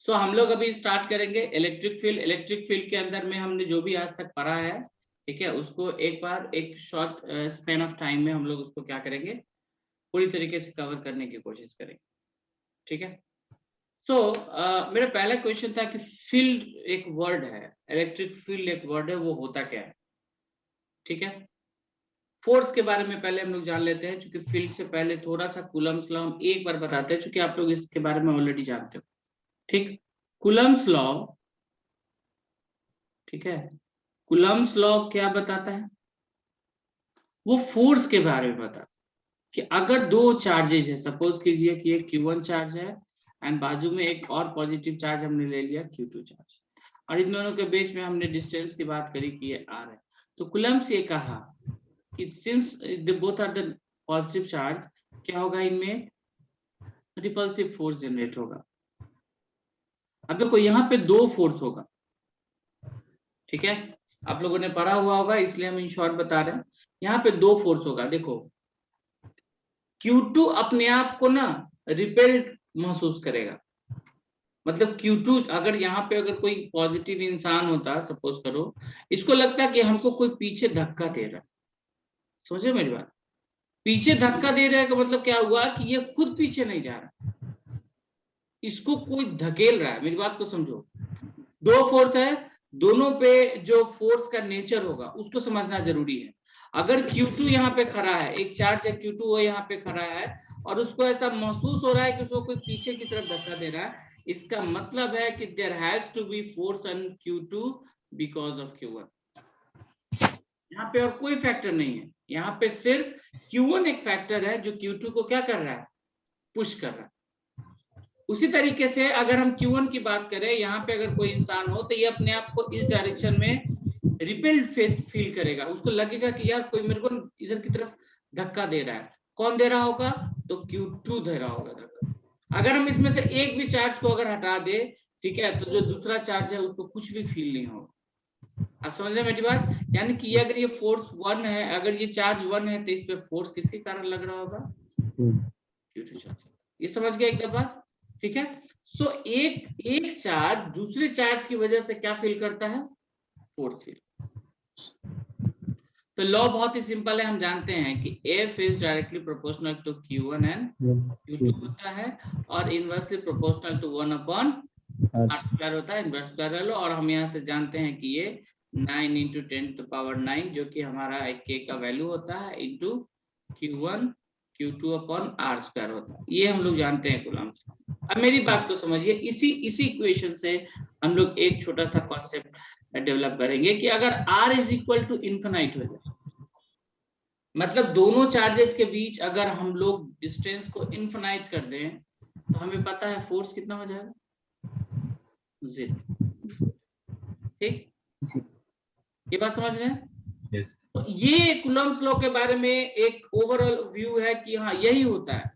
सो हम लोग अभी स्टार्ट करेंगे इलेक्ट्रिक फील्ड। इलेक्ट्रिक फील्ड के अंदर में हमने जो भी आज तक पढ़ा है, ठीक है, उसको एक बार एक शॉर्ट स्पेन ऑफ टाइम में हम लोग उसको क्या करेंगे, पूरी तरीके से कवर करने की कोशिश करेंगे, ठीक है। सो मेरा पहला क्वेश्चन था कि फील्ड एक वर्ड है, इलेक्ट्रिक फील्ड एक वर्ड है, वो होता क्या है, ठीक है। फोर्स के बारे में पहले हम लोग जान लेते हैं, क्योंकि फील्ड से पहले थोड़ा सा कूलम्स लॉ हम एक बार बताते हैं, क्योंकि आप लोग इसके बारे में ऑलरेडी जानते हो, ठीक। कूलम्स लॉ, ठीक है, कूलम्स लॉ क्या बताता है, वो फोर्स के बारे में बताता है कि अगर दो चार्जेज है, सपोज कीजिए कि एक Q1 चार्ज है एंड बाजू में एक और पॉजिटिव चार्ज हमने ले लिया Q2 चार्ज, और इन दोनों के बीच में हमने डिस्टेंस की बात करी कि ये R है। तो कूलम्स ये कहा कि since both are the positive charge, क्या होगा, इनमें रिपल्सिव फोर्स जनरेट होगा। अब देखो यहाँ पे दो फोर्स होगा, ठीक है, आप लोगों ने पढ़ा हुआ होगा इसलिए हम इन शॉर्ट बता रहे हैं। यहाँ पे दो फोर्स होगा, देखो Q2 अपने आप को ना रिपेल्ड महसूस करेगा, मतलब Q2 अगर यहाँ पे अगर कोई पॉजिटिव इंसान होता, सपोज करो, इसको लगता है कि हमको कोई पीछे धक्का दे रहा है, समझे मेरी बात, पीछे धक्का दे रहा है का मतलब क्या हुआ कि ये खुद पीछे नहीं जा रहा, इसको कोई धकेल रहा है, मेरी बात को समझो। दो फोर्स है, दोनों पे जो फोर्स का नेचर होगा उसको समझना जरूरी है। अगर Q2 यहाँ पे खड़ा है, एक चार्ज है Q2 वो यहाँ पे खड़ा है और उसको ऐसा महसूस हो रहा है कि उसको कोई पीछे की तरफ धक्का दे रहा है, इसका मतलब है कि there has to be force on Q2 because of Q1। यहाँ पे और कोई फैक्टर नहीं है, यहाँ पे सिर्फ Q1 एक फैक्टर है जो Q2 को क्या कर रहा है, पुश कर रहा है। उसी तरीके से अगर हम Q1 की बात करें, यहाँ पे अगर कोई इंसान हो तो ये अपने आप को इस डायरेक्शन में रिपेल्ड फील करेगा, उसको लगेगा कि यार कोई मेरे को इधर की तरफ धक्का दे रहा है। कौन दे रहा होगा, तो Q2 दे रहा होगा धक्का। अगर हम इसमें से एक भी चार्ज को अगर हटा दे, ठीक है, तो जो दूसरा चार्ज है उसको कुछ भी फील नहीं होगा। आप समझ रहे मेरी बात, यानी कि अगर ये फोर्स 1 है, अगर ये चार्ज 1 है, तो इस पे फोर्स किसके कारण लग रहा होगा, Q2 चार्ज। ये समझ गया एक बात, ठीक है। सो एक चार्ज दूसरे चार्ज की वजह से क्या फील करता है, फोर्स फील। तो लॉ बहुत ही सिंपल है, हम जानते हैं कि F is directly proportional to Q1 and Q2 होता है, और inversely proportional to 1 upon R square होता है, इनवर्स स्क्वायर लो। और हम यहाँ से जानते हैं कि ये 9 इंटू 10⁻⁹ जो कि हमारा K का वैल्यू होता है into Q1 Q2 upon R square होता है, ये हम लोग जानते हैं कूलम्स। अब मेरी बात को समझिए, इसी इक्वेशन से हम लोग एक छोटा सा कॉन्सेप्ट डेवलप करेंगे कि अगर R is equal to infinite हो जाए, मतलब दोनों चार्जेस के बीच अगर हम लोग डिस्टेंस को इन्फिनाइट कर दें, तो हमें पता है फोर्स कितना हो जाएगा, 0, ठीक, ये बात समझ रहे हैं। yes. तो ये कूलम्स लॉ के बारे में एक ओवरऑल व्यू है कि हाँ यही होता है,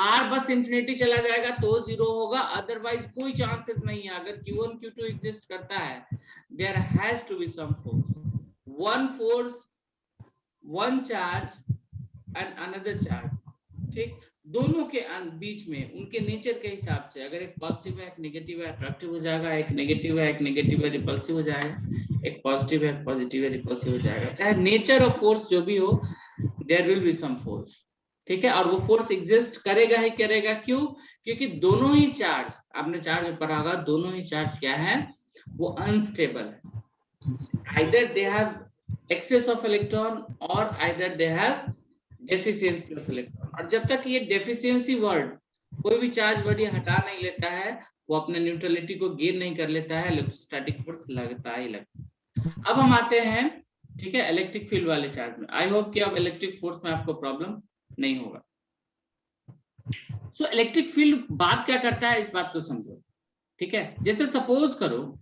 R बस इंफिनिटी चला जाएगा तो 0 होगा, अदरवाइज कोई चांसेस नहीं है। अगर Q1 Q2 एग्जिस्ट करता है, there has to be some force, one charge and another charge, ठीक, दोनों के बीच में उनके नेचर के हिसाब से, अगर एक पॉजिटिव है एक नेगेटिव है अट्रैक्टिव हो जाएगा, एक नेगेटिव है रिपल्सिव हो जाएगा, एक पॉजिटिव है पॉजिटिव है रिपल्सिव हो जाएगा। चाहे नेचर ऑफ फोर्स जो भी हो, there will be some force, ठीक है। और वो फोर्स एग्जिस्ट करेगा ही करेगा, क्यों, क्योंकि दोनों ही चार्ज, आपने चार्ज पढ़ा होगा, दोनों ही चार्ज क्या है, वो अनस्टेबल है। Either they have excess of electron और either they have deficiency of electron. और जब तक ये डेफिशिएंसी वर्ड, कोई भी चार्ज वर्ड ये हटा नहीं लेता है, वो अपने न्यूट्रलिटी को गेन नहीं कर लेता है, इलेक्ट्रोस्टैटिक फोर्स लगता ही लगता। अब हम आते हैं, ठीक है, इलेक्ट्रिक फील्ड वाले चार्ज में। आई होप कि अब इलेक्ट्रिक फोर्स में आपको प्रॉब्लम नहीं होगा। सो इलेक्ट्रिक फील्ड बात क्या करता है, इस बात को समझो, ठीक है। जैसे सपोज करो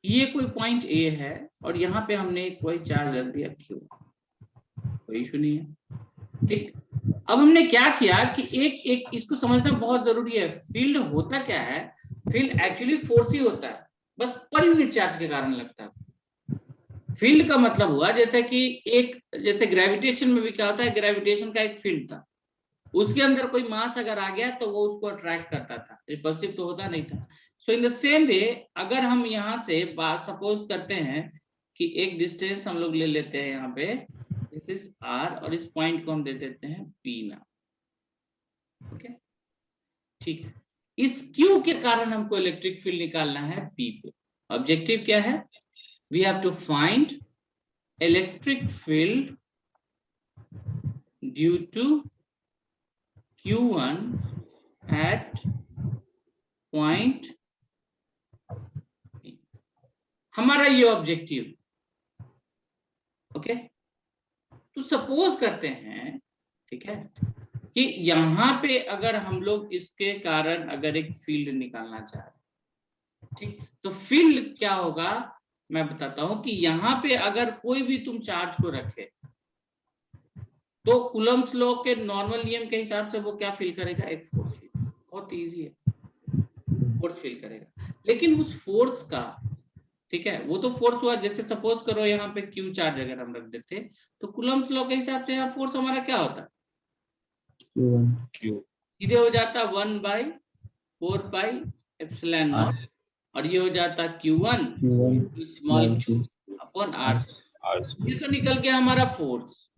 ये कोई पॉइंट ए है और यहाँ पे हमने कोई चार्ज रख दिया Q, कोई इशू नहीं है, ठीक। अब हमने क्या किया कि एक इसको समझना बहुत जरूरी है, फील्ड होता क्या है, फील्ड एक्चुअली फोर्स ही होता है, बस पर यूनिट चार्ज के कारण लगता है। फील्ड का मतलब हुआ जैसे कि एक, जैसे ग्रेविटेशन में भी क्या होता है, ग्रेविटेशन का एक फील्ड था, उसके अंदर कोई मास अगर आ गया तो वो उसको अट्रैक्ट करता था, रिपल्सिव तो होता नहीं था। सो इन द सेम वे अगर हम यहाँ से बात सपोज करते हैं कि एक डिस्टेंस हम लोग ले लेते हैं यहाँ पे, दिस इज आर, और इस पॉइंट को हम दे देते हैं पी ना, ओके ठीक है। इस क्यू के कारण हमको इलेक्ट्रिक फील्ड निकालना है पी पे। ऑब्जेक्टिव क्या है? We have to find electric field due to Q1 at point P। हमारा ये ऑब्जेक्टिव, ओके। तो सपोज करते हैं, ठीक है, कि यहां पे अगर हम लोग इसके कारण अगर एक फील्ड निकालना चाह रहे, ठीक, तो फील्ड क्या होगा मैं बताता हूं कि यहां पे अगर कोई भी तुम चार्ज को रखे तो कूलम्ब्स लॉ के नॉर्मल नियम के हिसाब से वो क्या फील करेगा? एक फोर्स फील। बहुत इजी है, फोर्स फील करेगा। लेकिन उस फोर्स का, ठीक है, वो तो फोर्स हुआ, जैसे सपोज करो यहाँ पे क्यू चार्ज अगर हम रख देते तो कूलम्ब्स लॉ के हिसाब से यहाँ फोर्स हमारा क्या होता? सीधे हो जाता 1/4πε0, और ये हो जाता Q1 small q upon r। ये तो निकल गया हमारा फोर्स,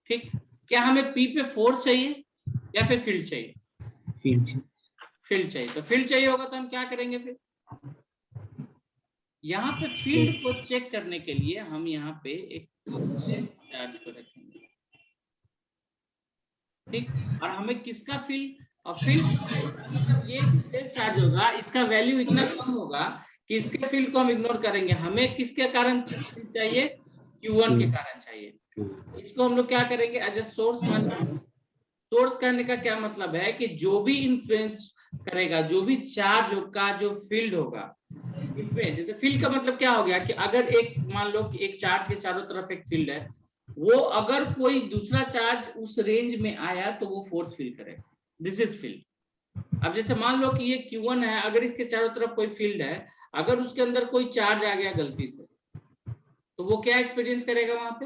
ठीक। क्या हमें P पे फोर्स चाहिए या फिर फील्ड चाहिए? फील्ड चाहिए। तो फील्ड चाहिए होगा तो हम क्या करेंगे फिर? यहाँ पे फील्ड को चेक करने के लिए हम यहाँ पे एक चार्ज को रखेंगे, ठीक। और हमें किसका फील्ड, और फील्ड ये चार्ज होगा, इसका वैल्यू इतना कम होगा कि इसके फील्ड को हम इग्नोर करेंगे। हमें किसके कारण फील्ड चाहिए? Q1 के कारण चाहिए। इसको हम लोग क्या करेंगे? एज ए सोर्स मान। सोर्स करने का क्या मतलब है कि जो भी इन्फ्लुएंस करेगा, जो भी चार्ज का जो फील्ड होगा इसमें, जैसे फील्ड का मतलब क्या हो गया कि अगर एक मान लो कि एक चार्ज के चारों तरफ एक फील्ड है, वो अगर कोई दूसरा चार्ज उस रेंज में आया तो वो फोर्स फील करेगा, दिस इज फील्ड। अब जैसे मान लो कि ये Q1 है, अगर इसके चारों तरफ कोई फील्ड है, अगर उसके अंदर कोई चार्ज आ गया गलती से, तो वो क्या एक्सपीरियंस करेगा? वहां पे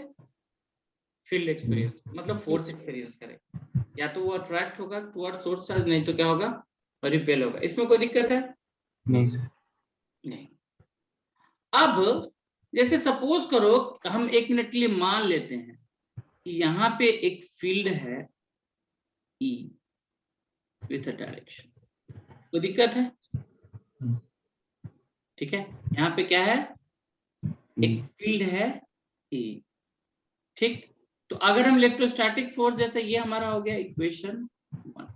फील्ड एक्सपीरियंस, मतलब फोर्स एक्सपीरियंस करेगा। या तो वो अट्रैक्ट होगा टुवर्ड सोर्स चार्ज, नहीं तो क्या होगा? रिपेल होगा। इसमें कोई दिक्कत है? नहीं। अब जैसे सपोज करो, हम एक मिनट के लिए मान लेते हैं कि यहाँ पे एक फील्ड है E विथ अ डायरेक्शन, कोई दिक्कत है? ठीक है, यहाँ पे क्या है? एक फील्ड है E, ठीक। तो अगर हम इलेक्ट्रोस्टैटिक फोर्स, जैसे ये हमारा हो गया इक्वेशन 1,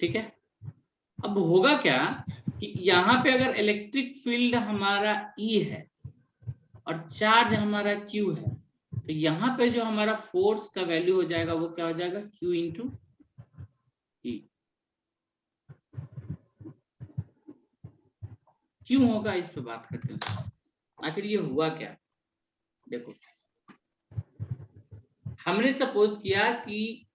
ठीक है। अब होगा क्या कि यहाँ पे अगर इलेक्ट्रिक फील्ड हमारा E है और चार्ज हमारा Q है, तो यहाँ पे जो हमारा फोर्स का वैल्यू हो जाएगा वो क्या हो जाएगा? Q into E। क्यों होगा इस पे बात करते हैं। आखिर ये हुआ क्या? देखो, हमने सपोज किया कि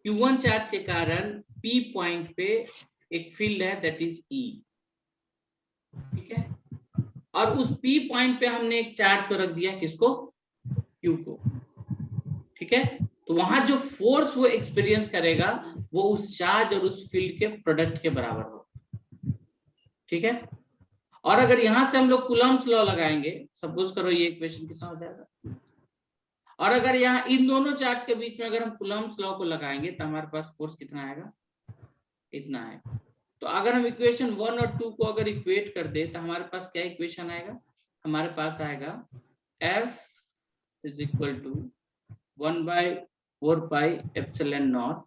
Q1 चार्ज के कारण P पॉइंट पे एक फील्ड है दैट इज E, ठीक है। और उस P पॉइंट पे हमने एक चार्ज को रख दिया, किसको? Q को, ठीक है। तो वहां जो फोर्स वो एक्सपीरियंस करेगा वो उस चार्ज और उस फील्ड के प्रोडक्ट के बराबर हो, ठीक है। और अगर यहां से हम लोग कूलम्ब्स लॉ लगाएंगे, सपोज करो ये इक्वेशन कितना हो जाएगा, और अगर यहाँ इन दोनों चार्ज के बीच में अगर हम कूलम्ब्स लॉ को लगाएंगे तो हमारे पास फोर्स कितना आएगा? इतना है। तो अगर हम इक्वेशन 1 और 2 को अगर इक्वेट कर दे तो हमारे पास क्या इक्वेशन आएगा? हमारे पास आएगा F इज इक्वल टू 1/4πε0,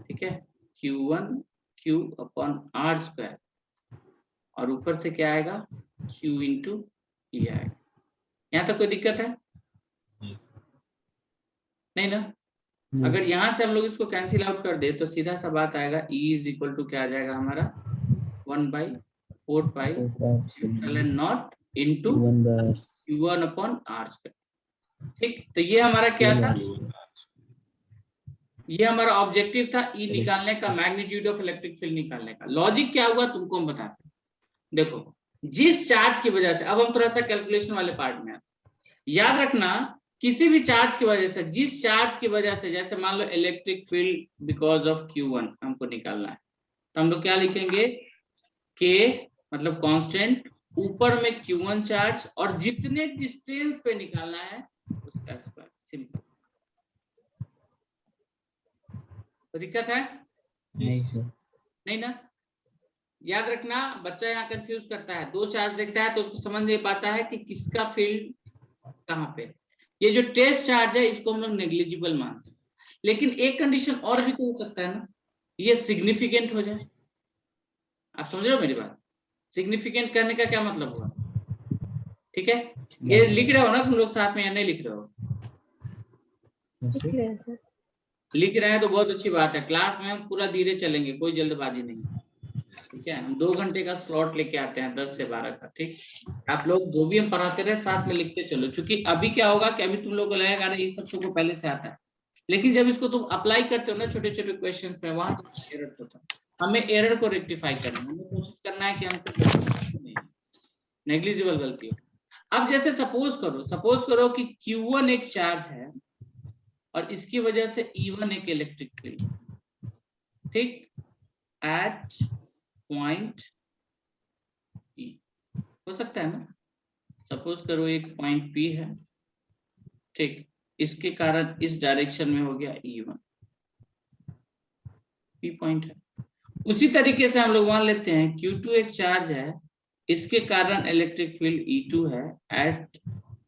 ठीक है, Q1 Q upon R square, और ऊपर से क्या आएगा? Q इंटू E आएगा। यहाँ तक कोई दिक्कत है? नहीं ना? अगर यहाँ से हम लोग इसको कैंसिल आउट कर दे तो सीधा सा बात आएगा, E इज इक्वल टू क्या आ जाएगा हमारा? 1/4πε0 into Q1 upon R square, ठीक। तो ये हमारा क्या था? ये हमारा ऑब्जेक्टिव था E निकालने का, मैग्नीट्यूड ऑफ इलेक्ट्रिक फील्ड निकालने का। लॉजिक क्या हुआ तुमको हम बताते हैं। देखो, जिस चार्ज की वजह से, अब हम थोड़ा सा कैलकुलेशन वाले पार्ट में आते हैं। याद रखना, किसी भी चार्ज की वजह से, जिस चार्ज की वजह से, जैसे मान लो electric field because of Q1 हमको निकालना है, तो हम लोग क्या लिखेंगे के मतलब कांस्टेंट, ऊपर में Q1 चार्ज और जितने डिस्टेंस पे निकालना है उसका स्क्वायर। सिंपल। तो दिक्कत है? नहीं सर। नहीं ना? याद रखना, बच्चा यहाँ कंफ्यूज करता है, दो चार्ज देखता है तो उसको समझ नहीं पाता है कि किसका फील्ड कहाँ पे। ये जो टेस्ट चार्ज है इसको हम लोग नेग्लिजिबल मानते हैं, लेकिन एक कंडीशन और भी तो हो सकता है ना, ये सिग्निफिकेंट हो जाए। आप समझ रहे हो मेरी बात? सिग्निफिकेंट करने का क्या मतलब हुआ? ठीक है, ये लिख रहे हो ना तुम लोग साथ में या नहीं लिख रहे हो? लिख रहे हैं तो बहुत अच्छी बात है। क्लास में हम पूरा धीरे चलेंगे, कोई जल्दबाजी नहीं, ठीक है। हम 2 घंटे का स्लॉट लेके आते हैं 10 से 12 का, ठीक। आप लोग जो भी हम पढ़ाते रहे साथ में लिखते चलो, क्योंकि अभी क्या होगा कि अभी तुम लोग को लगेगा ना ये सब तुमको पहले से आता है, लेकिन जब इसको तुम अप्लाई करते हो ना छोटे छोटे क्वेश्चन में, वहां तो एरर होता है। हमें एरर को रेक्टिफाई करना है, हमें कोशिश करना है कि हमको नेग्लिजिबल गलती हो। अब जैसे सपोज करो कि Q1 एक चार्ज है और इसकी वजह से E1 एक इलेक्ट्रिक फील्ड, ठीक, एट पॉइंट P। हो सकता है ना? सपोज करो एक पॉइंट P है, ठीक, इसके कारण इस डायरेक्शन में हो गया E1, P पॉइंट है। उसी तरीके से हम लोग मान लेते हैं Q2 एक चार्ज है, इसके कारण इलेक्ट्रिक फील्ड E2 है एट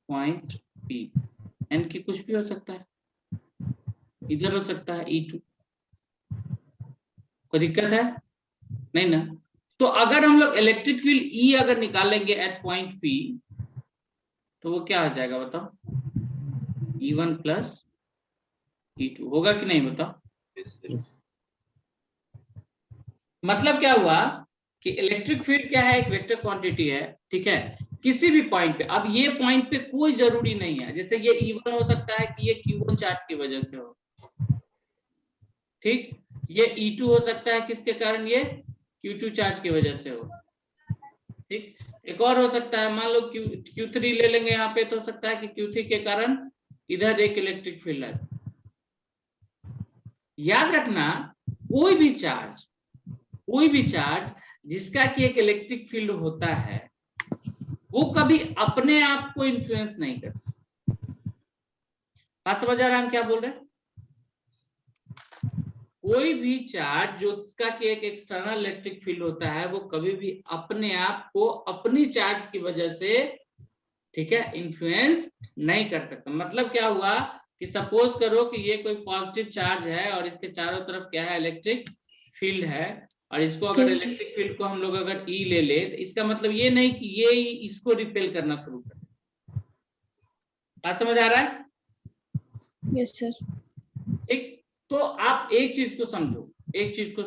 पॉइंट P। एन की कुछ भी हो सकता है, इधर हो सकता है E2। कोई दिक्कत है? नहीं ना? तो अगर हम लोग इलेक्ट्रिक फील्ड E अगर निकालेंगे एट पॉइंट P तो वो क्या हो जाएगा बताओ? E1 प्लस E2 होगा कि नहीं बताओ? मतलब क्या हुआ कि इलेक्ट्रिक फील्ड क्या है? एक वेक्टर क्वांटिटी है, ठीक है, किसी भी पॉइंट पे। अब ये पॉइंट पे कोई जरूरी नहीं है, जैसे ये E1 हो सकता है कि ये Q1 चार्ज की वजह से हो, ठीक, ये E2 हो सकता है किसके कारण? ये Q2 चार्ज की वजह से हो, ठीक। एक और हो सकता है, मान लो Q3 ले लेंगे यहाँ पे, तो हो सकता है कि Q3 के कारण इधर एक इलेक्ट्रिक फील्ड है। याद रखना, कोई भी चार्ज जिसका कि एक इलेक्ट्रिक फील्ड होता है वो कभी अपने आप को इन्फ्लुएंस नहीं करता। बात समझ आ रहा है हम क्या बोल रहे हैं? कोई भी चार्ज जो उसका कि एक एक्सटर्नल इलेक्ट्रिक फील्ड होता है वो कभी भी अपने आप को अपनी चार्ज की वजह से, ठीक है, इन्फ्लुएंस नहीं कर सकता। मतलब क्या हुआ कि सपोज करो कि ये कोई पॉजिटिव चार्ज है और इसके चारों तरफ क्या है? इलेक्ट्रिक फील्ड है, और इसको अगर इलेक्ट्रिक फील्ड को हम लोग अगर E ले ले तो इसका मतलब ये नहीं कि ये इसको रिपेल करना शुरू कर। बात समझ आ रहा है? Yes sir. ठीक, तो आप एक चीज को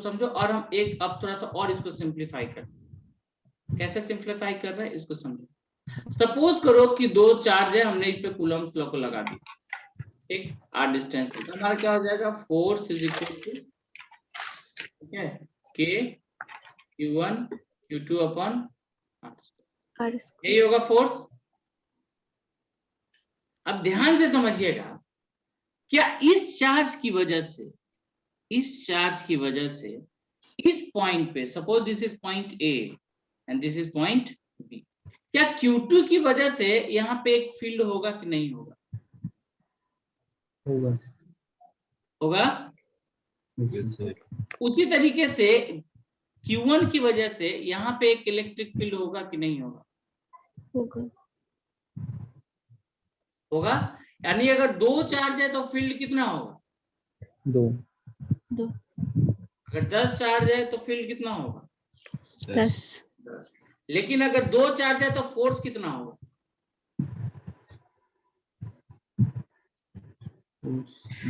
समझो और हम एक अब थोड़ा सा और इसको सिंप्लीफाई करते हैं। कैसे सिंप्लीफाई कर रहे हैं इसको समझो। सपोज करो कि दो चार्ज है, हमने इस पे कूलम्ब्स लॉ को लगा दिया, ठीक, r डिस्टेंस पे, हमारा क्या हो जाएगा? फोर्स इज इक्वल टू, ठीक है, K Q1 Q2 upon r, यही होगा फोर्स। अब ध्यान से समझिएगा, क्या इस चार्ज की वजह से इस पॉइंट पे, suppose this is point A and this is point B, क्या Q2 की वजह से यहाँ पे एक फील्ड होगा कि नहीं होगा? होगा। उसी तरीके से Q1 की वजह से यहाँ पे एक इलेक्ट्रिक फील्ड होगा कि नहीं होगा? होगा। यानी अगर दो चार्ज है तो फील्ड कितना होगा? 2। अगर 10 चार्ज है तो फील्ड कितना होगा? 10। लेकिन अगर दो चार्ज है तो फोर्स कितना होगा?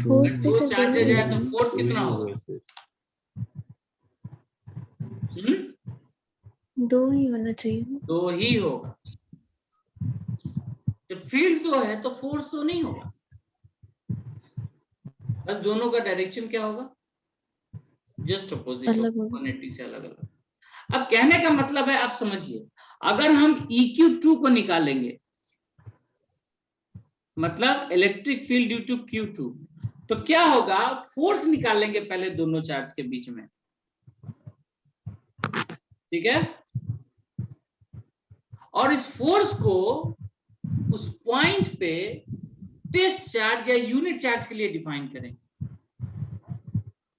फोर्स पे दो चार्जेज है तो फोर्स कितना होगा? 2 ही होना चाहिए। 2 ही होगा। जब फील्ड 2 है तो फोर्स तो नहीं होगा, बस दोनों का डायरेक्शन क्या होगा? जस्ट अपोजिट, क्वांटिटी से अलग अलग। अब कहने का मतलब है, आप समझिए, अगर हम EQ2 को निकालेंगे, मतलब electric field due to Q2, तो क्या होगा? फोर्स निकालेंगे पहले दोनों चार्ज के बीच में, ठीक है। और इस फोर्स को उस पॉइंट पे टेस्ट चार्ज या यूनिट चार्ज के लिए डिफाइन करेंगे।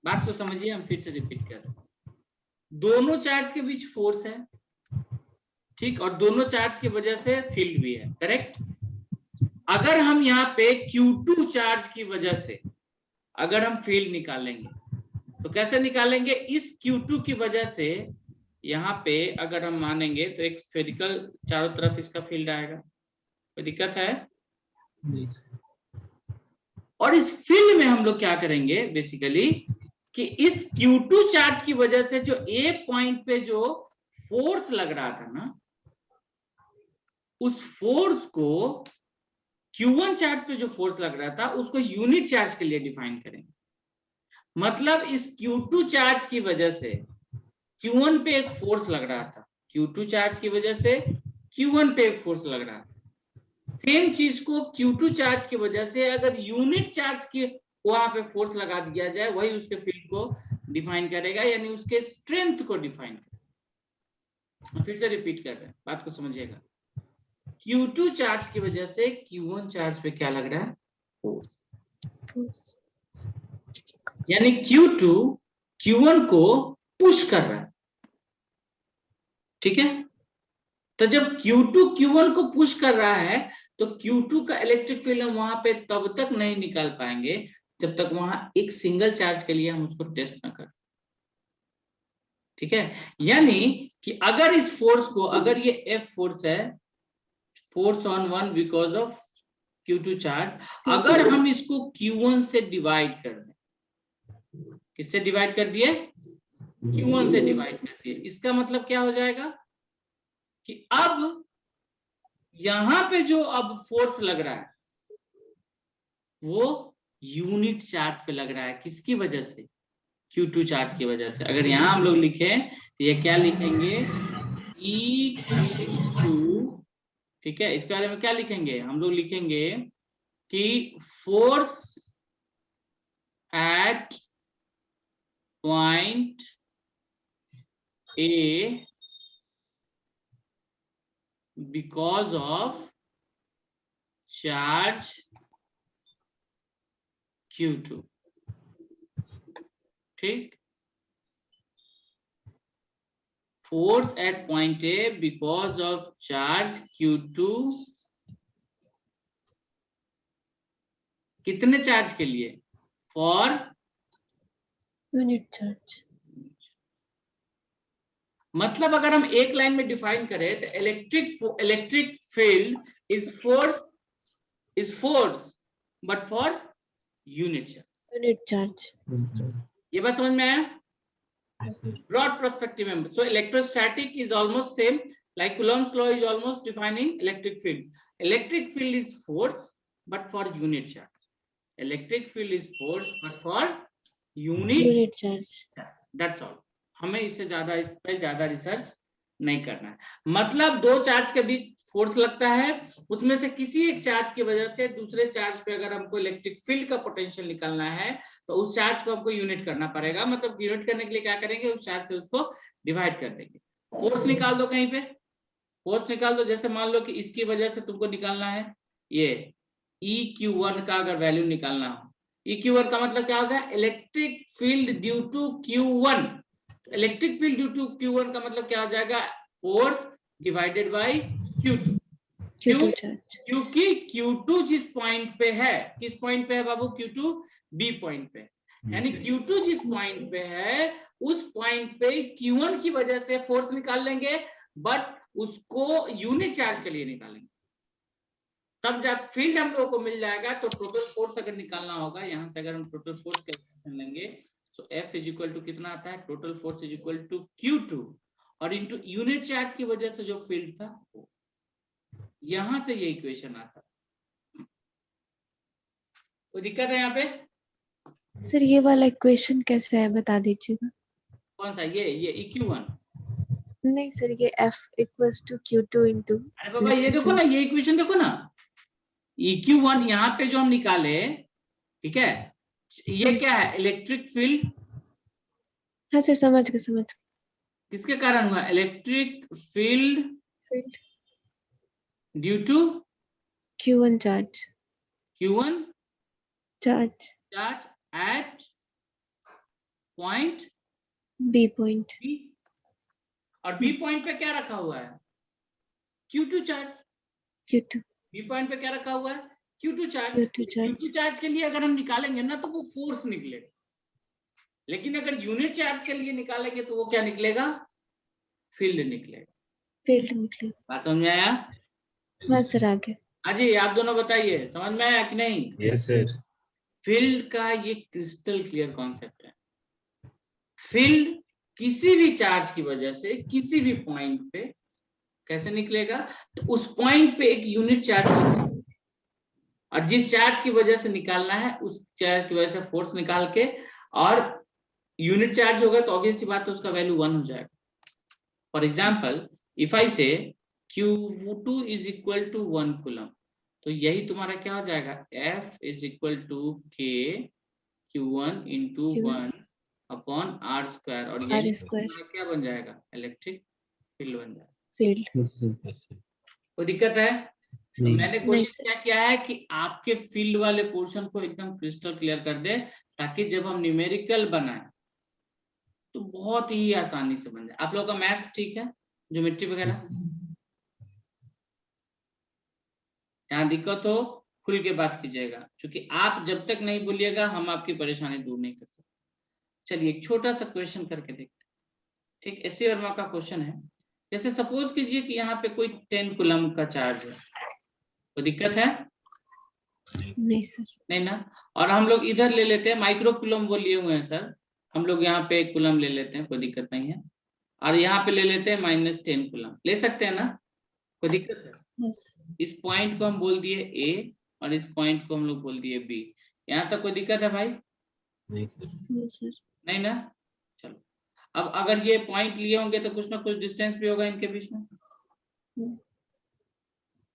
बात को समझिए, हम फिर से रिपीट कर रहे हैं। दोनों चार्ज के बीच फोर्स है, ठीक, और दोनों चार्ज की वजह से फील्ड भी है, करेक्ट। अगर हम यहाँ पे Q2 चार्ज की वजह से अगर हम फील्ड निकालेंगे तो कैसे निकालेंगे? इस Q2 की वजह से यहाँ पे अगर हम मानेंगे तो एक स्फेरिकल चारों तरफ इसका फील्ड आएगा, कोई दिक्कत है? और इस फील्ड में हम लोग क्या करेंगे बेसिकली कि इस Q2 चार्ज की वजह से जो एक पॉइंट पे जो फोर्स लग रहा था ना, उस फोर्स को Q1 चार्ज पे जो फोर्स लग रहा था उसको यूनिट चार्ज के लिए डिफाइन करेंगे। मतलब इस Q2 चार्ज की वजह से Q1 पे एक फोर्स लग रहा था, Q2 चार्ज की वजह से Q1 पे एक फोर्स लग रहा था। सेम चीज को Q2 चार्ज की वजह से अगर यूनिट चार्ज के वहां पे फोर्स लगा दिया जाए, वही उसके फील्ड को डिफाइन करेगा, यानी उसके स्ट्रेंथ को डिफाइन करेगा। फिर से रिपीट कर रहे हैं, बात को समझिएगा। Q2 चार्ज की वजह से Q1 चार्ज पे क्या लग रहा है? फोर्स। यानी Q2 Q1 को पुश कर रहा है, ठीक है। तो जब Q2 Q1 को पुश कर रहा है तो Q2 का इलेक्ट्रिक फील्ड हम वहां पे तब तक नहीं निकाल पाएंगे जब तक वहां एक सिंगल चार्ज के लिए हम उसको टेस्ट ना करें, ठीक है। यानी कि अगर इस फोर्स को, अगर ये F फोर्स है, force on one because of Q2 charge, अगर हम इसको Q1 से डिवाइड कर दें, किससे डिवाइड कर दिए? Q1 से डिवाइड कर दिए, इसका मतलब क्या हो जाएगा कि अब यहां पे जो अब फोर्स लग रहा है वो यूनिट चार्ज पे लग रहा है। किसकी वजह से? Q2 चार्ज की वजह से। अगर यहां हम लोग लिखें तो ये क्या लिखेंगे? EQ2, ठीक है। इसके बारे में क्या लिखेंगे? हम लोग लिखेंगे कि force at point A because of charge Q2, ठीक। Force at point A because of charge Q2, कितने चार्ज के लिए? For unit charge. मतलब अगर हम एक लाइन में डिफाइन करें तो electric field is force but for unit charge. ये बात समझ में आया? ब्रॉड पर्सपेक्टिव में। सो electrostatic is almost same, like Coulomb's law is almost defining electric field. Electric field is force but for unit charge. Electric field is force but for unit charge. That's all. हमें इससे ज्यादा, इस पे ज्यादा research नहीं करना है। मतलब दो चार्ज के बीच फोर्स लगता है, उसमें से किसी एक चार्ज की वजह से दूसरे चार्ज पे अगर हमको इलेक्ट्रिक फील्ड का पोटेंशियल निकालना है तो उस चार्ज को हमको यूनिट करना पड़ेगा। मतलब यूनिट करने के लिए क्या करेंगे? उस चार्ज से उसको डिवाइड कर देंगे। फोर्स निकाल दो, कहीं पे फोर्स निकाल दो। जैसे मान लो कि इसकी वजह से तुमको निकालना है ये EQ1 का अगर वैल्यू निकालना हो, EQ1 का मतलब क्या होगा? Electric field due to Q1। Electric field due to Q1 का मतलब क्या हो जाएगा? Force divided by Q2। क्योंकि Q2 जिस पॉइंट पे है, किस पॉइंट पे है बाबू? Q2 B पॉइंट पे। यानी Q2 जिस पॉइंट पे है उस पॉइंट पे Q1 की वजह से फोर्स निकाल लेंगे, बट उसको यूनिट चार्ज के लिए निकालेंगे। तब जब फील्ड हम लोगों को मिल जाएगा तो टोटल फोर्स अगर निकालना होगा, यहां से अगर हम टोटल फोर्स कैलकुलेशन लेंगे तो F इज इक्वल टू कितना आता है? Total force is equal to Q2 और इनटू यूनिट चार्ज की वजह से जो फील्ड था वो। यहां से ये इक्वेशन आता है। कोई दिक्कत है यहाँ पे? सर ये वाला इक्वेशन कैसे है बता दीजिएगा। कौन सा? ये EQ1? नहीं सर, ये F equals to Q2 into. अरे बाबा ये देखो ना, ये इक्वेशन देखो ना, EQ1 यहाँ पे जो हम निकाले, ठीक है, ये क्या है? Electric field. हाँ सर, समझ गए। किसके कारण हुआ? Electric field due to Q1 charge. Q1 Charge. charge at point B point. B, और B पॉइंट पे क्या रखा हुआ है? Q2 charge. Q2. B point पे क्या रखा हुआ है? Q2 charge. Q2 charge. Q2 charge के लिए अगर हम निकालेंगे ना तो वो फोर्स निकलेगा, लेकिन अगर यूनिट चार्ज के लिए निकालेंगे तो वो क्या निकलेगा? फील्ड निकलेगा। फील्ड निकले। बात समझ में आया? हाँ सर, आगे। अजी आप दोनों बताइए, समझ में आया कि नहीं? Yes sir. फील्ड का ये क्रिस्टल क्लियर कॉन्सेप्ट है। फील्ड किसी भी चार्ज की वजह से किसी भी पॉइंट पे कैसे निकलेगा? तो उस पॉइंट पे एक यूनिट चार्ज होगा, और जिस चार्ज की वजह से निकालना है उस चार्ज की वजह से फोर्स निकाल के, और यूनिट चार्ज होगा तो ऑब्वियस सी बात है उसका वैल्यू 1 हो जाएगा। फॉर एग्जाम्पल इफ आई से Q2 is equal to 1 coulomb, तो यही तुम्हारा क्या हो जाएगा? F is equal to K Q1 into 1 upon R square, और यही तुम्हारा क्या बन जाएगा? इलेक्ट्रिक फील्ड बन जाएगा। फील्ड। कोई दिक्कत है? तो मैंने कोशिश नहीं, क्या किया है कि आपके फील्ड वाले पोर्शन को एकदम क्रिस्टल क्लियर कर दे, ताकि जब हम न्यूमेरिकल बनाए तो बहुत ही आसानी से बन जाए। आप लोगों का मैथ्स ठीक है, ज्योमेट्री वगैरह? जहाँ दिक्कत हो खुल के बात कीजिएगा, क्योंकि आप जब तक नहीं बोलिएगा हम आपकी परेशानी दूर नहीं कर सकते। चलिए एक छोटा सा क्वेश्चन करके देखते हैं। ठीक, एससी वर्मा का क्वेश्चन है। जैसे सपोज कीजिए कि यहाँ पे कोई 10 कूलम का चार्ज है, तो दिक्कत है? नहीं सर। नहीं ना। और हम लोग इधर ले लेते हैं, माइक्रो कूलम वो लिए हुए हैं सर, हम लोग यहाँ पे 1 कूलम ले लेते हैं, कोई दिक्कत नहीं है। और यहाँ पे ले लेते हैं -10 कूलम, ले सकते हैं ना? कोई दिक्कत है? इस पॉइंट को हम बोल दिए A और इस पॉइंट को हम लोग बोल दिए B। यहाँ तक कोई दिक्कत है भाई? नहीं सर। नहीं ना। चलो, अब अगर ये पॉइंट लिए होंगे तो कुछ ना कुछ डिस्टेंस भी होगा इनके बीच में।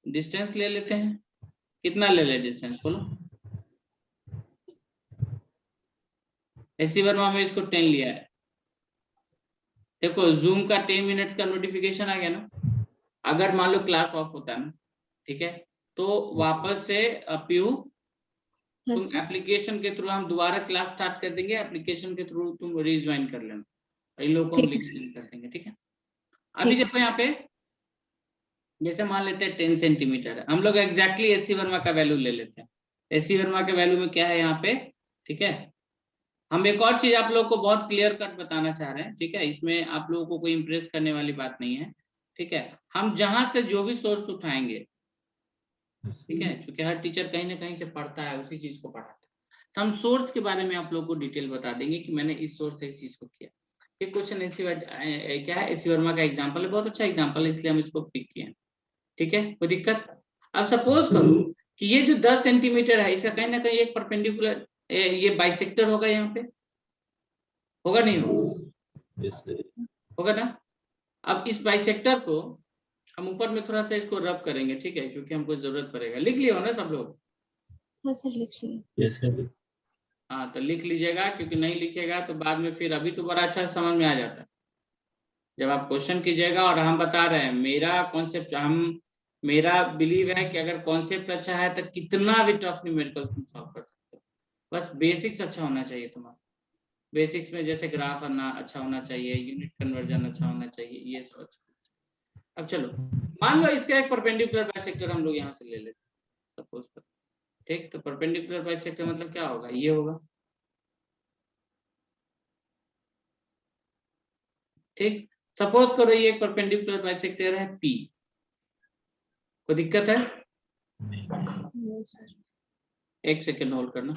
डिस्टेंस ले लेते हैं, कितना ले ले डिस्टेंस बोलो? एससी वर्मा में इसको 10 लिया है। देखो जूम का 10 मिनट्स का नोटिफिकेशन आ गया ना, अगर मान लो क्लास ऑफ होता है ना, ठीक है, तो वापस से पीयू तुम एप्लीकेशन के थ्रू हम दोबारा क्लास स्टार्ट कर देंगे, एप्लीकेशन के थ्रू तुम रीज्वाइन कर लेना, इन लोगों को हम लिंक कर देंगे। ठीक है, अभी देखो यहाँ पे जैसे मान लेते हैं 10 सेंटीमीटर है, हम लोग एग्जैक्टली एससी वर्मा का वैल्यू ले लेते हैं। एससी वर्मा के वैल्यू में क्या है यहाँ पे? ठीक है, हम एक और चीज आप लोगों को बहुत क्लियर कट बताना चाह रहे हैं। ठीक है, इसमें आप लोगों को कोई इंप्रेस करने वाली बात नहीं है। ठीक है, हम जहां से जो भी सोर्स उठाएंगे, ठीक है, क्योंकि हर टीचर कहीं ना कहीं से पढ़ता है, उसी चीज को पढ़ाता है, तो हम सोर्स के बारे में आप लोगों को डिटेल बता देंगे कि मैंने इस सोर्स से इस चीज को किया। ये क्वेश्चन क्या है, एससी वर्मा का एग्जाम्पल है, बहुत अच्छा एग्जाम्पल है, इसलिए हम इसको पिक किए। ठीक है, कोई दिक्कत? अब सपोज करो कि ये जो 10 सेंटीमीटर है, इसका कहीं ना कहीं एक परपेंडिकुलर ये बाइसेक्टर होगा, यहाँ पे होगा नहीं होगा? होगा ना। अब इस बाइसेक्टर को हम ऊपर में थोड़ा सा इसको रब करेंगे, ठीक है, क्योंकि हमको जरूरत पड़ेगा। लिख लिया हो ना सब लोग? हाँ सर, लिख लिया। हाँ तो लिख लीजिएगा, क्योंकि नहीं लिखेगा तो बाद में फिर, अभी तो बड़ा अच्छा समझ में आ जाता है जब आप क्वेश्चन कीजिएगा। और हम बता रहे हैं मेरा कॉन्सेप्ट, मेरा बिलीव है कि अगर कॉन्सेप्ट अच्छा है तो कितना भी टफ न्यूमेरिकल तुम सॉल्व कर सकते हो, बस बेसिक्स अच्छा होना चाहिए तुम्हारा। बेसिक्स में जैसे ग्राफ अच्छा होना चाहिए, यूनिट कन्वर्जन अच्छा होना चाहिए, ये सब अच्छा। अब चलो मान लो इसका एक परपेंडिकुलर बाइसेक्टर हम लोग यहाँ से ले लेते हैं सपोज कर। ठीक, तो परपेंडिकुलर बाइसेक्टर मतलब क्या होगा? ये होगा। ठीक, सपोज करो ये एक परपेंडिकुलर बाइसेक्टर है P, कोई दिक्कत है? नहीं सर। एक सेकेंड होल्ड करना।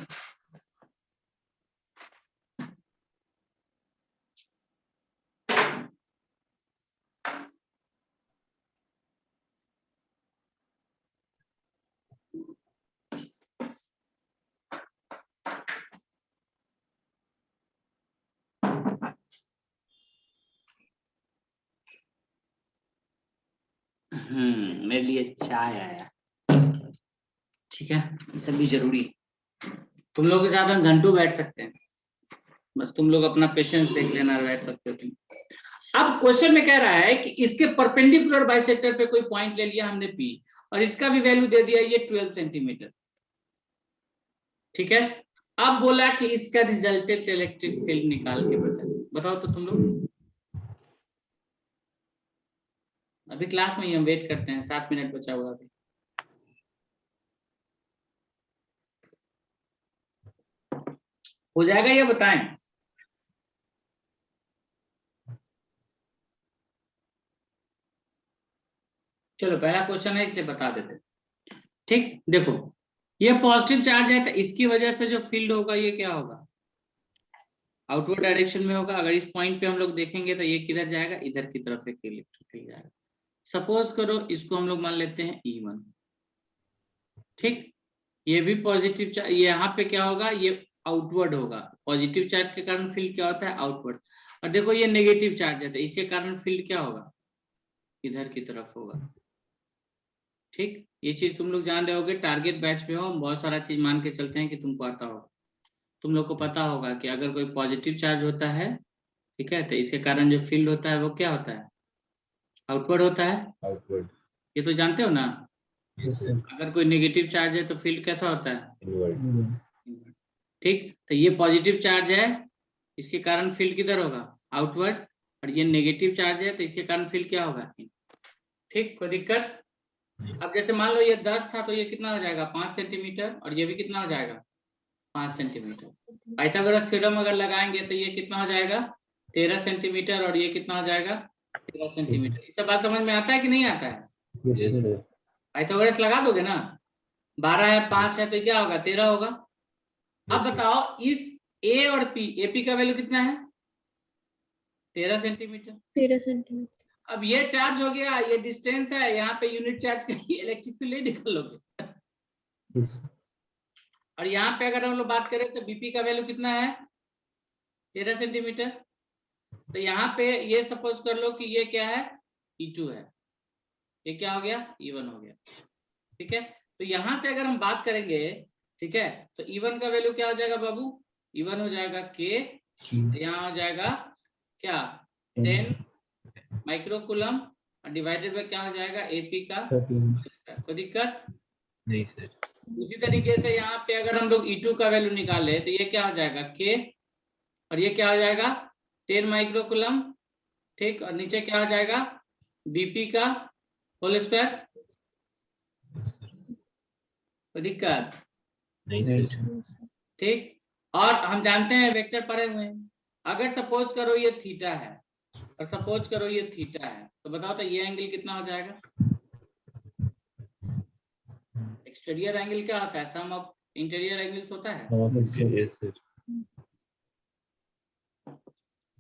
मेरे लिए चाय आया। ठीक है, ये सब भी जरूरी। तुम लोग के साथ हम घंटों बैठ सकते हैं, बस तुम लोग अपना पेशेंस देख लेना, बैठ सकते हो तुम। अब क्वेश्चन में कह रहा है कि इसके परपेंडिकुलर बाइसेक्टर पे कोई पॉइंट ले लिया हमने P, और इसका भी वैल्यू दे दिया ये 12 सेंटीमीटर। ठीक है, अब बोला कि इसका रिजल्टेंट इलेक्ट्रिक फील्ड निकाल के बताओ तो तुम लोग। अभी क्लास में ही हम वेट करते हैं, 7 मिनट बचा हुआ अभी। हो जाएगा ये बताएं। चलो पहला क्वेश्चन है इसलिए बता देते। ठीक, देखो ये पॉजिटिव चार्ज है तो इसकी वजह से जो फील्ड होगा ये क्या होगा, आउटवर्ड डायरेक्शन में होगा। अगर इस पॉइंट पे हम लोग देखेंगे तो ये किधर जाएगा, इधर की तरफ एक इलेक्ट्रिक फील्ड जाएगा। सपोज करो इसको हम लोग मान लेते हैं E1। ठीक, ये भी पॉजिटिव चार्ज, यहाँ पे क्या होगा, ये आउटवर्ड होगा। पॉजिटिव चार्ज के कारण फील्ड क्या होता है, आउटवर्ड। और देखो ये नेगेटिव चार्ज है तो इसके कारण फील्ड क्या होगा, इधर की तरफ होगा। ठीक, ये चीज तुम लोग जान रहे होगे, टारगेट बैच में हो, बहुत सारा चीज मान के चलते हैं कि तुमको आता होगा। तुम लोग को पता होगा कि अगर कोई पॉजिटिव चार्ज होता है, ठीक है, तो इसके कारण जो फील्ड होता है वो क्या होता है, आउटवर्ड होता है। आउटवर्ड, ये तो जानते हो ना। अगर कोई नेगेटिव चार्ज है तो फील्ड कैसा होता है, इनवर्ड। ठीक, तो ये पॉजिटिव चार्ज है, इसके कारण फील्ड किधर होगा, आउटवर्ड। और ये नेगेटिव चार्ज है तो इसके कारण फील्ड क्या होगा। ठीक, कोई दिक्कत। अब जैसे मान लो ये 10 था तो ये कितना हो जाएगा, 5 सेंटीमीटर, और ये भी कितना हो जाएगा, 5 सेंटीमीटर। पाइथागोरस थ्योरम अगर लगाएंगे तो ये कितना हो जाएगा, 13 सेंटीमीटर, और ये कितना हो जाएगा, 13 सेंटीमीटर। इस बात समझ में आता है कि नहीं आता है। पाइथागोरस लगा दोगे ना, 12 है 5 है तो क्या होगा, 13 होगा। अब बताओ इस ए और पी, एपी का वैल्यू कितना है, 13 सेंटीमीटर। 13 सेंटीमीटर। अब ये चार्ज हो गया, ये डिस्टेंस है, यहाँ पे यूनिट चार्ज का इलेक्ट्रिक फील्ड निकल लोगे। और यहाँ पे अगर हम लोग बात करें तो बीपी का वैल्यू कितना है, 13 सेंटीमीटर। तो यहाँ पे ये सपोज कर लो कि ये क्या है, E2 है, ये क्या हो गया, E1 हो गया। ठीक है, तो यहाँ से अगर हम बात करेंगे, ठीक है, तो E1 का वैल्यू क्या हो जाएगा बाबू, E1 हो जाएगा K, यहाँ हो जाएगा क्या, 10 माइक्रोकूलम, और डिवाइडेड बाय क्या हो जाएगा, AP का। कोई दिक्कत नहीं सर। उसी तरीके से यहाँ पे अगर हम लोग E2 का वैल्यू निकाले तो ये क्या हो जाएगा, K, और ये क्या हो जाएगा, 10 माइक्रोकूलम। ठीक, और नीचे क्या हो जाएगा, BP का होल स्क्वायर। कोई दिक्कत नहीं सर। ठीक, और हम जानते हैं वेक्टर पढ़े हुए हैं, अगर सपोज करो ये थीटा है और सपोज करो ये थीटा है, तो बताओ तो ये एंगल कितना हो जाएगा। एक्सटीरियर एंगल क्या होता है, सम ऑफ इंटीरियर एंगल्स होता है।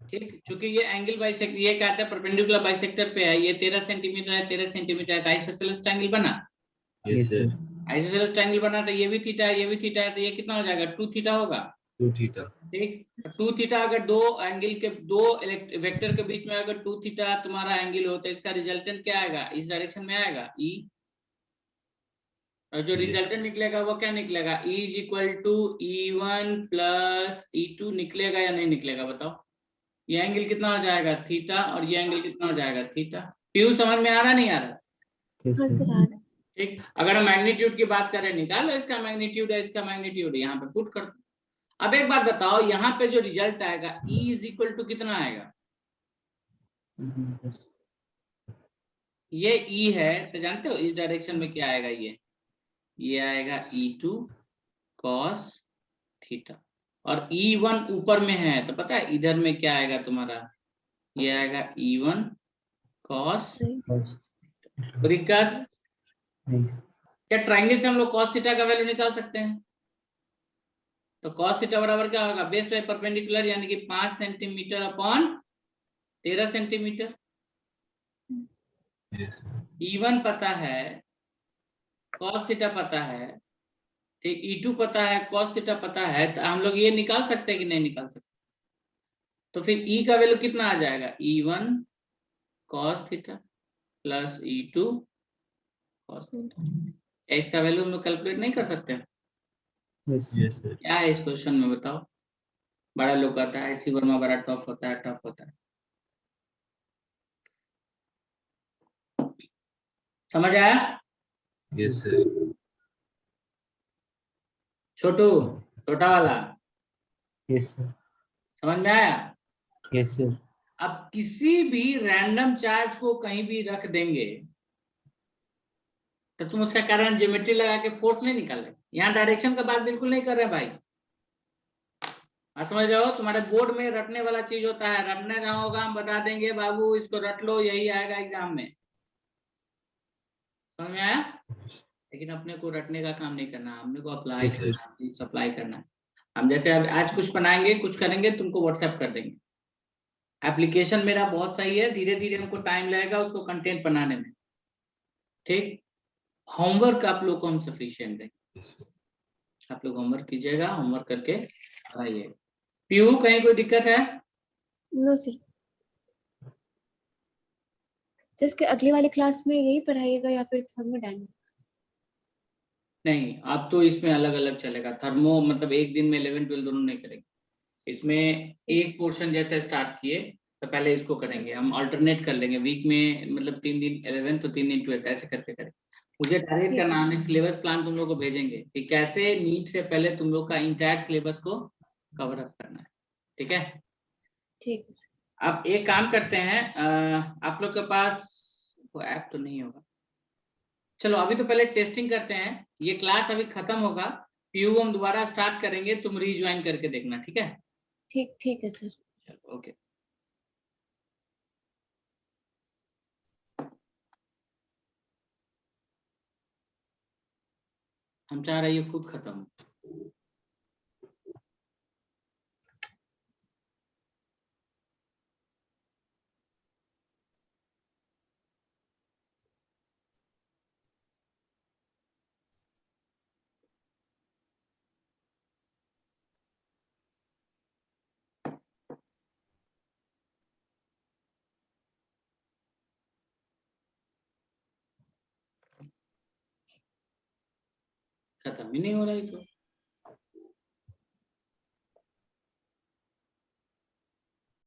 ठीक, क्योंकि ये एंगल बाइसेक्टर, ये कहता है परपेंडिकुलर बाइसेक्टर पे है, ये 13 सेंटीमीटर है, 13 सेंटीमीटर है, तो आइसोसेलेस ट्रायंगल बना। यस सर, आइसोसेलेस ट्रायंगल बना, तो ये भी थीटा है, ये भी थीटा है, तो ये कितना हो जाएगा, 2 थीटा होगा। 2 थीटा। ठीक, 2 थीटा अगर दो एंगल के, दो वेक्टर के बीच में अगर 2 थीटा तुम्हारा एंगल हो तो इसका रिजल्टेंट क्या आएगा, इस डायरेक्शन में आएगा, E। और जो रिजल्टेंट निकलेगा वो क्या निकलेगा, E is equal to E1 plus E2 निकलेगा या नहीं निकलेगा, बताओ। ये एंगल कितना हो जाएगा, थीटा, और ये एंगल कितना हो जाएगा, थीटा। पीयू समझ में आ रहा नहीं आ रहा। ठीक, अगर हम मैग्नीट्यूड की बात करें, निकालो इसका मैग्नीट्यूड है, इसका मैग्नीट्यूड यहाँ पे पुट कर दो। अब एक बात बताओ, यहाँ पे जो रिजल्ट आएगा E इज इक्वल टू कितना आएगा, ये E है तो जानते हो इस डायरेक्शन में क्या आएगा, ये आएगा E2 cos थीटा, और E1 ऊपर में है तो पता है इधर में क्या आएगा तुम्हारा, ये आएगा E1 cos। दिक्कत क्या, ट्रायंगल से हम लोग cos थीटा का वैल्यू निकाल सकते हैं। तो cos थीटा बराबर क्या होगा, बेस बाय परपेंडिकुलर, यानी कि 5 सेंटीमीटर अपॉन 13 सेंटीमीटर। E1 पता है, cos थीटा पता है, ठीक, E2 पता है, cos थीटा पता है, तो हम लोग ये निकाल सकते हैं कि नहीं निकाल सकते। तो फिर E का वैल्यू कितना आ जाएगा, E1 cos theta plus E2 cos theta. इसका वैल्यू हम लोग कैलकुलेट नहीं कर सकते। yes, क्या है इस क्वेश्चन में बताओ, बड़ा लोग आता है, सी वर्मा बड़ा टफ होता है, टफ होता है। समझ आया। Yes sir. छोटू, छोटा वाला, यस सर। समझ में आया? Yes sir. अब किसी भी रैंडम चार्ज को कहीं भी रख देंगे तो तुम उसका कारण ज्योमेट्री लगा के फोर्स नहीं निकाल रहे। यहाँ डायरेक्शन का बात बिल्कुल नहीं कर रहे भाई। समझ रहे हो? तुम्हारे बोर्ड में रटने वाला चीज होता है, रटने जहाँ होगा हम बता देंगे बाबू इसको रट लो, यही आएगा एग्जाम में। समझ में आया? लेकिन अपने को रटने का काम नहीं करना, अपने को अप्लाई करना, सप्लाई करना है। हम जैसे अब आज कुछ बनाएंगे, कुछ करेंगे, तुमको व्हाट्सएप कर देंगे। एप्लीकेशन मेरा बहुत सही है, धीरे धीरे हमको टाइम लगेगा उसको कंटेंट बनाने में। ठीक, होमवर्क आप लोग को हम सफिशिएंट देंगे। आप लोग होमवर्क कीजिएगा, होमवर्क करके आइए। पीयू, कहीं कोई दिक्कत है? नो सर, जिसके अगली वाली क्लास में यही पढ़ाइएगा या फिर थर्मोडायनामिक्स? नहीं, अब तो इसमें अलग अलग चलेगा। थर्मो मतलब एक दिन में 11 12 दोनों नहीं करेंगे। इसमें एक पोर्शन जैसे स्टार्ट किए तो पहले इसको करेंगे, हम अल्टरनेट कर लेंगे वीक में, मतलब 3 दिन 11 तो 3 दिन 12 ऐसे करके करेंगे। मुझे टारगेट करना है, सिलेबस प्लान तुम लोग को भेजेंगे कि कैसे नीट से पहले तुम लोग का इंटायर सिलेबस को कवर अप करना है। ठीक है? ठीक है। अब एक काम करते हैं, आप लोग के पास वो ऐप तो नहीं होगा। चलो अभी तो पहले टेस्टिंग करते हैं, ये क्लास अभी खत्म होगा, पीयू हम दोबारा स्टार्ट करेंगे, तुम रीज्वाइन करके देखना। ठीक है? ठीक है सर। चलो ओके। हम चाह रहे हैं ये खुद खत्म हो। खत्म ही नहीं हो रहा है तो